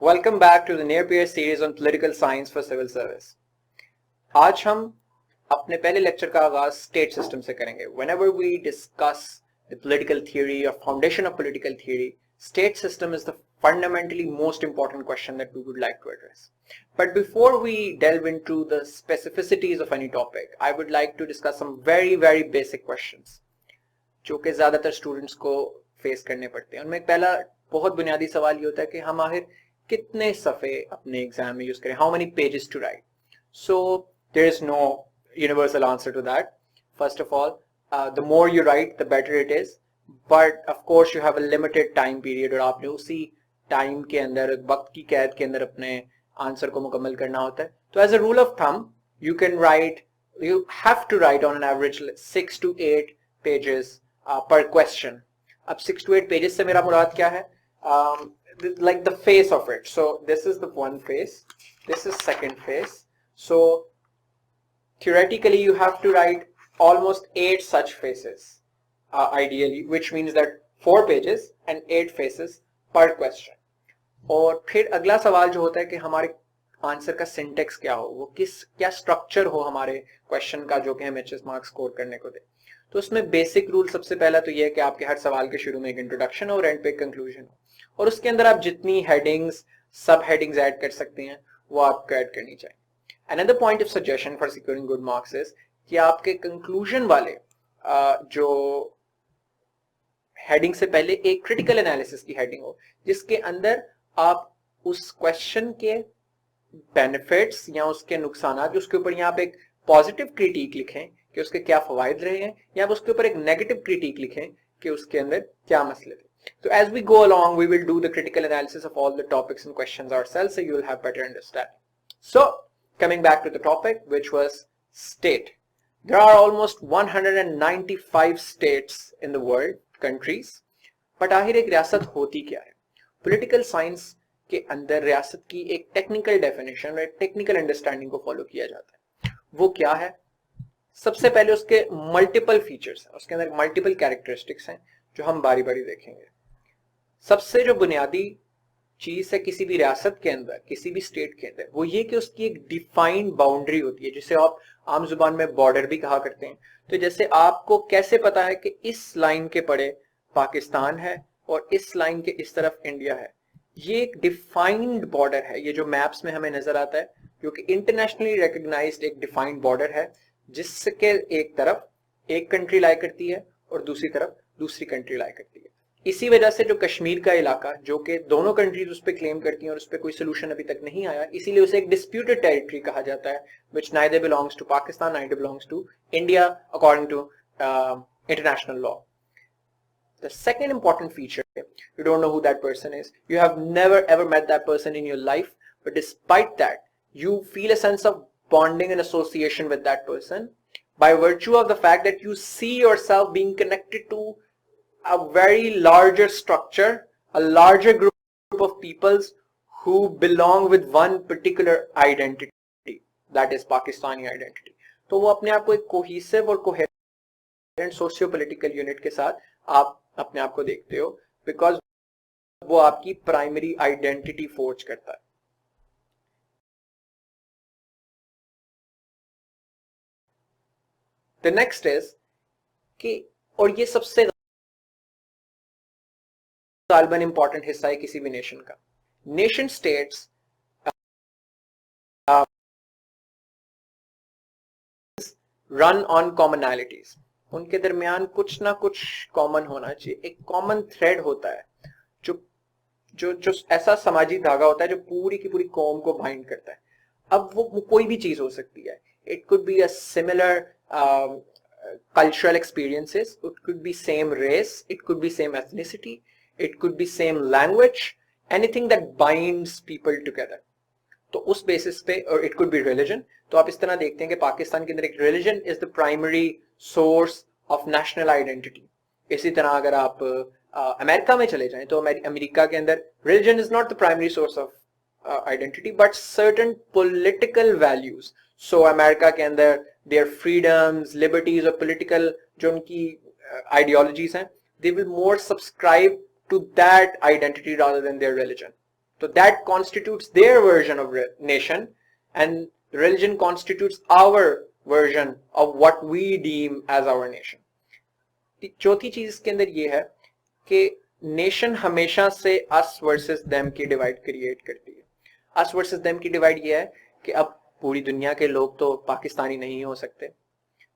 Welcome back to the near peer series on political science for civil service. आज हम अपने पहले lecture का आगाज स्टेट सिस्टम से करेंगे. Whenever we discuss the political theory or foundation of political theory, state system is the fundamentally most important question that we would like to address. But before we delve into the specificities of any topic, I would like to discuss some very basic questions जो कि ज्यादातर students को face करने पड़ते हैं. उनमें पहला बहुत बुनियादी सवाल ये होता है कि हम आखिर कितने सफ़े अपने एग्जाम में यूज करें. How many pages to write. So there is no universal answer to that. First of all, the more you write the better it is, but of course you have a limited time period और आपने उसी time के अंदर, वक्त की कैद के अंदर अपने आंसर को मुकम्मल करना होता है. तो as a rule of thumb you can write, you have to write on an average 6 to 8 pages per question. अब 6 to 8 pages से मेरा मुराद क्या है? Like the face of it. So this is the one face, this is second face. So theoretically you have to write almost 8 such faces ideally, which means that 4 pages and 8 faces per question. और फिर अगला सवाल जो होता है कि हमारे answer का सिंटेक्स क्या हो, वो क्या स्ट्रक्चर हो हमारे क्वेश्चन का जो कि हम एचएस मार्क्स स्कोर करने को दे. तो उसमें बेसिक रूल सबसे पहला तो ये है कि आपके हर सवाल के शुरू में एक इंट्रोडक्शन हो और एंड पे कंक्लूजन हो, और उसके अंदर आप जितनी हेडिंग्स, सब हेडिंग्स ऐड कर सकते हैं वो आपको ऐड करनी चाहिए. Another point of suggestion for securing good marks is कि आपके कंक्लूजन वाले जो हेडिंग से पहले एक क्रिटिकल एनालिसिस की हेडिंग हो, जिसके अंदर आप उस क्वेश्चन के बेनिफिट्स या उसके नुकसान, उसके ऊपर यहाँ पे एक पॉजिटिव क्रिटिक लिखें कि उसके क्या फवायद रहे हैं, या आप उसके ऊपर एक नेगेटिव क्रिटिक लिखें कि उसके अंदर क्या मसले थे. So as we go along, we will do the critical analysis of all the topics and questions ourselves, so you will have better understanding. So coming back to the topic, which was state. There are almost 195 states in the world, countries. but आखिर एक रियासत होती क्या है? Political science के अंदर रियासत की एक टेक्निकल डेफिनेशन और एक टेक्निकल अंडरस्टैंडिंग को फॉलो किया जाता है. वो क्या है? सबसे पहले उसके मल्टीपल फीचर्स हैं, उसके अंदर मल्टीपल कैरेक्टरिस्टिक्स हैं जो हम बारी बारी देखेंगे. सबसे जो बुनियादी चीज है किसी भी रियासत के अंदर, किसी भी स्टेट के अंदर, वो ये कि उसकी एक डिफाइंड बाउंड्री होती है, जिसे आप आम जुबान में बॉर्डर भी कहा करते हैं. तो जैसे आपको कैसे पता है कि इस लाइन के पड़े पाकिस्तान है और इस लाइन के इस तरफ इंडिया है? ये एक डिफाइंड बॉर्डर है. ये जो मैप्स में हमें नजर आता है, क्योंकि इंटरनेशनली रिकॉग्नाइज्ड एक डिफाइंड बॉर्डर है, जिसके एक तरफ एक कंट्री लाई करती है और दूसरी तरफ दूसरी कंट्री लाई करती है. इसी वजह से जो कश्मीर का इलाका, जो कि दोनों कंट्रीज उस पर क्लेम करती हैं और उस पर कोई सोल्यूशन अभी तक नहीं आया, इसीलिए उसे एक डिस्प्यूटेड टेरिटरी कहा जाता है, which neither belongs to Pakistan, neither belongs to India according to international law. The second important feature, you don't know who that person is, you have never ever met that person in your life, but despite that you feel a sense of bonding and association with that person by virtue of the fact that you see yourself being connected to a very larger structure, a larger group of peoples who belong with one particular identity, that is Pakistani identity. तो वो अपने आप को एक cohesive और coherent socio political unit के साथ आप अपने आप को देखते हो, बिकॉज वो आपकी प्राइमरी आइडेंटिटी फोर्ज करता है. The next is कि, और ये सबसे गालिबन इंपॉर्टेंट हिस्सा है किसी भी नेशन का. Nation states run on commonalities. उनके दरमियान कुछ ना कुछ कॉमन होना चाहिए, एक कॉमन थ्रेड होता है जो जो जो ऐसा समाजी धागा होता है जो पूरी की पूरी कौम को बाइंड करता है. अब वो कोई भी चीज हो सकती है. It could be a similar cultural experiences, it could be same race, it could be same ethnicity, it could be same language, anything that binds people together. तो उस बेसिस पे, और it could be religion. तो आप इस तरह देखते हैं कि पाकिस्तान के अंदर एक religion is the primary source of national identity. इसी तरह अगर आप अमेरिका में चले जाएं तो अमेरिका के अंदर religion is not the primary source of identity, but certain political values. So America के अंदर their freedoms, liberties और political जो उनकी ideologies हैं, they will more subscribe to that identity rather than their religion. तो that constitutes their version of nation and religion constitutes our version of what we deem as our nation. चौथी चीज इसके अंदर ये है कि नेशन हमेशा से अस वर्सेस देम की डिवाइड क्रिएट करती है. अस वर्सेस देम की डिवाइड ये है कि अब पूरी दुनिया के लोग तो पाकिस्तानी नहीं हो सकते,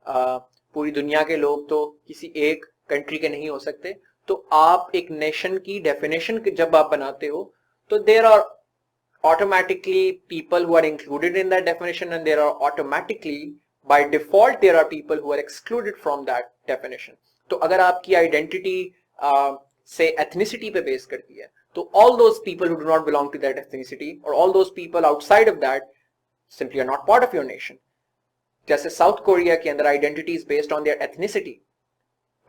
पूरी दुनिया के लोग तो किसी एक कंट्री के नहीं हो सकते. तो आप एक नेशन की डेफिनेशन जब आप बनाते हो तो there are automatically people who are included in that definition and there are automatically by default there are people who are excluded from that definition. तो अगर आपकी आइडेंटिटी से एथनिसिटी पे बेस करती है तो all those people who do not belong to that ethnicity or all those people outside of that simply are not part of your nation. जैसे south Korea के अंदर identity is based on their ethnicity,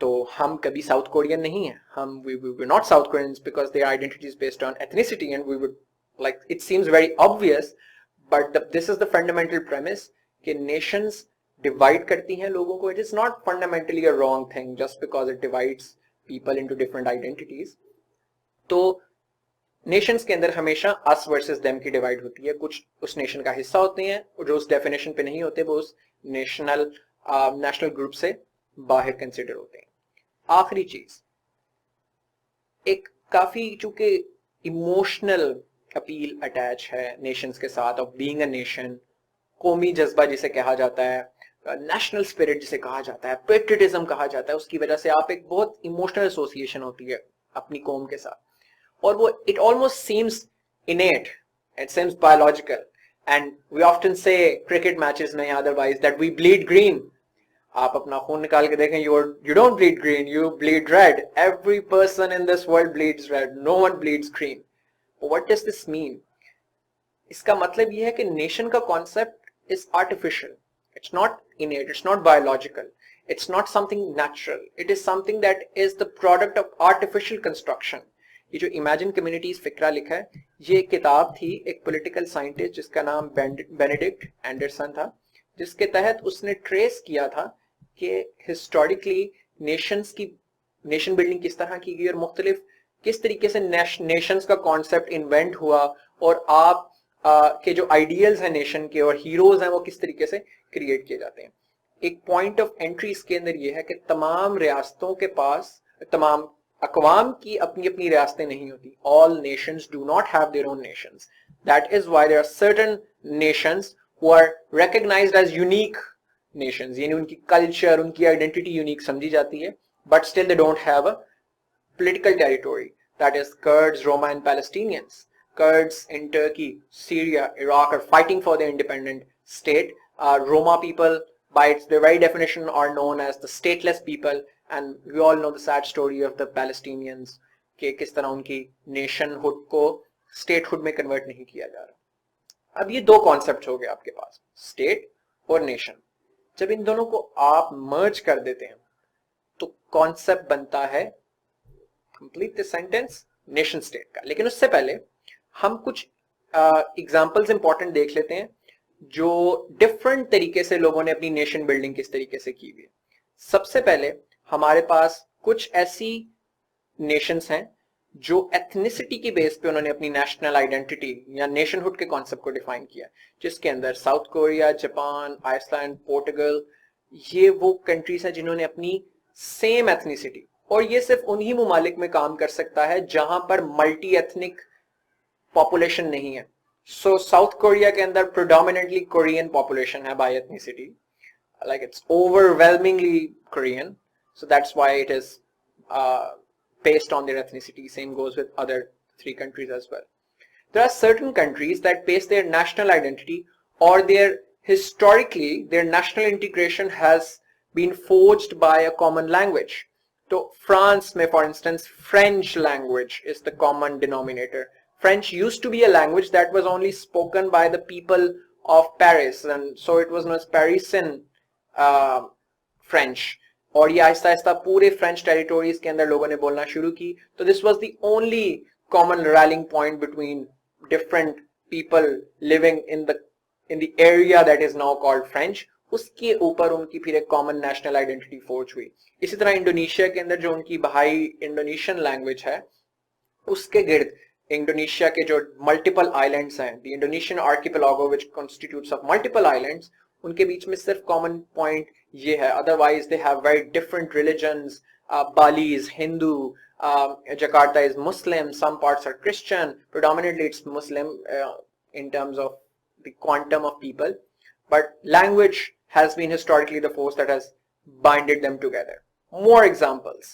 तो हम कभी south Korean नहीं है, हम we were not South Koreans because their identity is based on ethnicity and we would like it seems very obvious but this is the fundamental premise कि nations divide करती हैं लोगों को. It is not fundamentally a wrong thing just because it divides people into different identities. तो nations के अंदर हमेशा us versus them की divide होती है. कुछ उस nation का हिस्सा होते हैं और जो उस definition पे नहीं होते वो उस national group से बाहर consider होते हैं. आखिरी चीज, एक काफी चूंकि इमोशनल अपील अटैच है नेशंस के साथ ऑफ बीइंग अ नेशन, कौमी जज्बा जिसे कहा जाता है, नेशनल स्पिरिट जिसे कहा जाता है, पेट्रियटिज्म कहा जाता है, उसकी वजह से आप एक बहुत इमोशनल एसोसिएशन होती है अपनी कौम के साथ और वो it almost seems innate, it seems biological and we often say cricket matches में otherwise that we bleed green. आप अपना खून निकाल के देखें, you don't bleed green, you bleed red. Every person in this world bleeds red. No one bleeds green. What does this mean? इसका मतलब यह है कि नेशन का concept is artificial. It's not innate, it's not biological, it's not something natural, it is something that is the product of artificial construction. ये जो imagine communities फिक्रा लिखा है, ये किताब थी एक पॉलिटिकल साइंटिस्ट जिसका नाम बेनेडिक्ट एंडरसन था, जिसके तहत उसने ट्रेस किया था कि हिस्टोरिकली नेशन बिल्डिंग किस तरह की गई और मुख्तलिफ किस तरीके से नेशंस का कॉन्सेप्ट इन्वेंट हुआ और आप के जो आइडियल्स हैं नेशन के और हीरोज हैं वो किस तरीके से क्रिएट किए जाते हैं. एक पॉइंट ऑफ एंट्री इसके अंदर ये है कि तमाम रियासतों के पास, तमाम अकवाम की अपनी अपनी रियासतें नहीं होती. All nations do not have their own nations. That is why there are certain nations who are recognised as unique nations, यानी उनकी कल्चर, उनकी आइडेंटिटी यूनिक समझी जाती है, but still they don't have a political territory. That is Kurds, Roma and Palestinians. Kurds in Turkey, Syria, Iraq are fighting for their independent state. Roma people, by their very definition, are known as the stateless people, and we all know the sad story of the Palestinians कि किस तरह उनकी nationhood को statehood में convert नहीं किया जा रहा. अब ये दो concepts हो गए आपके पास, state और nation. जब इन दोनों को आप merge कर देते हैं तो concept बनता है complete the sentence nation state का. लेकिन उससे पहले हम कुछ एग्जांपल्स इंपॉर्टेंट देख लेते हैं जो डिफरेंट तरीके से लोगों ने अपनी नेशन बिल्डिंग किस तरीके से की हुई है. सबसे पहले हमारे पास कुछ ऐसी नेशंस हैं जो एथनिसिटी की बेस पे उन्होंने अपनी नेशनल आइडेंटिटी या नेशनहुड के कॉन्सेप्ट को डिफाइन किया, जिसके अंदर south Korea, Japan, Iceland, Portugal, ये वो कंट्रीज हैं जिन्होंने अपनी सेम एथनिसिटी, और ये सिर्फ उन्हीं मुमालिक में काम कर सकता है जहां पर मल्टी एथनिक पॉपुलेशन नहीं है. सो साउथ कोरिया के अंदर प्रोडोमिनेटली कोरियन पॉपुलेशन है by ethnicity, like it's overwhelmingly Korean, so that's why it is based on their ethnicity. Same goes with other 3 countries as well. There are certain countries that base their national identity or their historically their national integration has been forged by a common language. So France में for instance French language is the common denominator. French used to be a language that was only spoken by the people of Paris, and so it was known as Parisian French. और ये आहिस्ता आहिस्ता पूरे French territories के अंदर लोगों ने बोलना शुरू की. तो this was the only common railing point between different people living in the area that is now called French. उसके ऊपर उनकी फिर एक कॉमन नेशनल आइडेंटिटी फोर्ज हुई. इसी तरह इंडोनेशिया के अंदर जो उनकी बहाई इंडोनेशियन लैंग्वेज है उसके गिर्द इंडोनेशिया के जो मल्टीपल आइलैंड्स हैं, the Indonesian archipelago which constitutes of multiple islands, उनके बीच में सिर्फ कॉमन पॉइंट ये है, otherwise they have very different religions. Bali is Hindu, Jakarta is Muslim, some parts are Christian, predominantly it's Muslim in terms of the quantum of people, but language has been historically the force that has binded them together. More examples.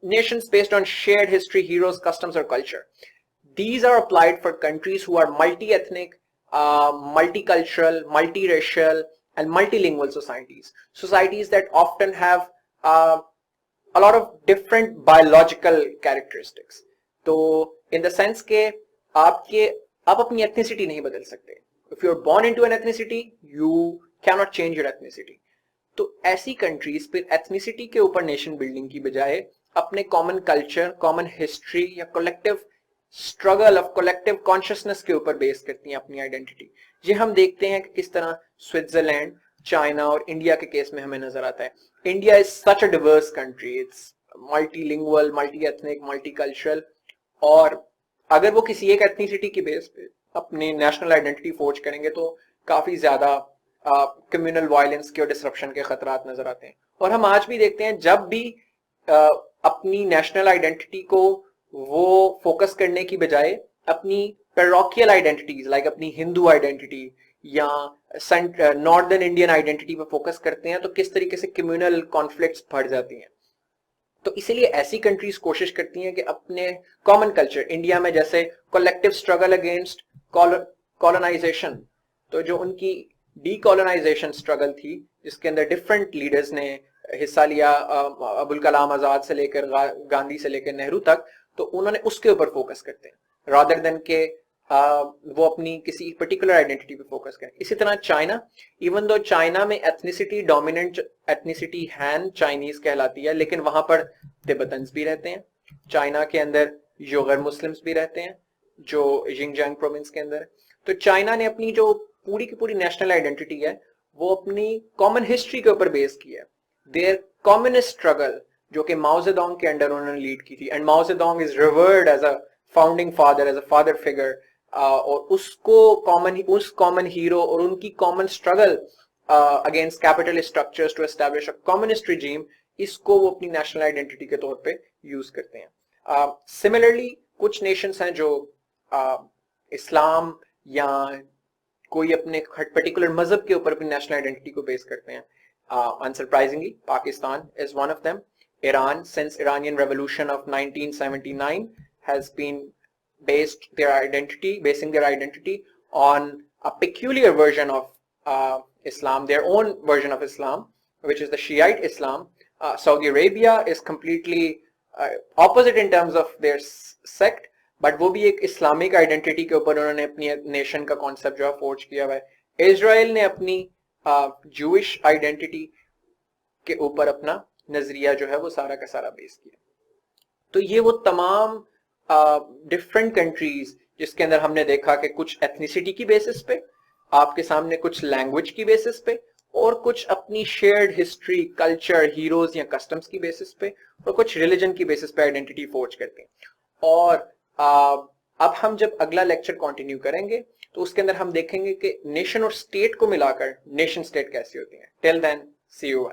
Nations based on shared history, heroes, customs or culture. These are applied for countries who are multi-ethnic, multicultural, multiracial and multilingual societies. Societies that often have a lot of different biological characteristics. तो in the sense के आप अपनी ethnicity नहीं बदल सकते. If you are born into an ethnicity, you cannot change your ethnicity. तो ऐसी countries फिर ethnicity के ऊपर nation building की बजाय अपने common culture, common history या collective struggle of collective consciousness के ऊपर base करती हैं अपनी identity. ये हम देखते हैं कि किस तरह स्विट्जरलैंड, चाइना और इंडिया के केस में हमें नजर आता है. India is such a Divers country, it's multilingual, multi ethnic, multicultural, और अगर वो किसी एक एथनिसिटी की बेस पे अपनी नेशनल आइडेंटिटी फोर्ज करेंगे तो काफी ज्यादा कम्युनल वायलेंस के और डिसरप्शन के खतरात नजर आते हैं. और हम आज भी देखते हैं जब भी अपनी नेशनल आइडेंटिटी को वो फोकस करने की बजाय अपनी पैरोकियल आइडेंटिटीज लाइक अपनी हिंदू आइडेंटिटी या नॉर्दर्न इंडियन आइडेंटिटी पे फोकस करते हैं तो किस तरीके से कम्युनल कॉन्फ्लिक्ट्स बढ़ जाती हैं. तो इसीलिए ऐसी कंट्रीज कोशिश करती हैं कि अपने कॉमन कल्चर, इंडिया में जैसे कलेक्टिव स्ट्रगल अगेंस्ट कॉलोनाइजेशन, तो जो उनकी डीकॉलोनाइजेशन स्ट्रगल थी जिसके अंदर डिफरेंट लीडर्स ने हिस्सा लिया, अबुल कलाम आजाद से लेकर गांधी से लेकर नेहरू तक, तो उन्होंने उसके ऊपर फोकस करते हैं रादर देन के वो अपनी किसी पर्टिकुलर आइडेंटिटी पे फोकस करें. इसी तरह चाइना, इवन दो चाइना में एथनिसिटी डोमिनेंट एथनिसिटी हैन चाइनीज कहलाती है, लेकिन वहां पर तिब्बतन्स भी रहते हैं. चाइना के अंदर योगर मुस्लिम्स भी रहते हैं जो जिंगजांग प्रोविंस के अंदर. तो चाइना ने अपनी जो पूरी की पूरी नेशनल आइडेंटिटी है वो अपनी कॉमन हिस्ट्री के ऊपर बेस की है. देयर कम्युनिस्ट स्ट्रगल जो कि माओ जेडोंग के अंडर उन्होंने लीड की थी, and Mao Zedong is revered as a founding father, as a father figure, और उसको उस कॉमन हीरो और उनकी common struggle against capitalist structures to establish a communist regime, इसको वो अपनी नेशनल आइडेंटिटी के तौर पे यूज करते हैं. सिमिलरली कुछ नेशंस हैं जो इस्लाम या कोई अपने पर्टिकुलर मजहब के ऊपर अपनी नेशनल आइडेंटिटी को बेस करते हैं. Unsurprisingly Pakistan is one of them. Iran, since Iranian revolution of 1979, has been basing their identity on a peculiar version of Islam, their own version of Islam, which is the Shiite Islam. Saudi Arabia is completely opposite in terms of their sect, but वो भी एक Islamic identity के ऊपर उन्होंने अपनी nation का concept जो है फोर्ज किया हुआ है. इजराइल ने अपनी जूइश आइडेंटिटी के ऊपर अपना नजरिया जो है वो सारा का सारा बेस किया. तो ये वो तमाम डिफरेंट कंट्रीज जिसके अंदर हमने देखा कि कुछ एथनिसिटी की बेसिस पे आपके सामने, कुछ लैंग्वेज की बेसिस पे, और कुछ अपनी शेयर्ड हिस्ट्री, कल्चर, हीरोज या कस्टम्स की बेसिस पे, और कुछ रिलीजन की बेसिस पे आइडेंटिटी फोर्ज करते हैं. और अब हम जब अगला लेक्चर कंटिन्यू करेंगे तो उसके अंदर हम देखेंगे कि नेशन और स्टेट को मिलाकर नेशन स्टेट कैसी होती है. Till then, see you.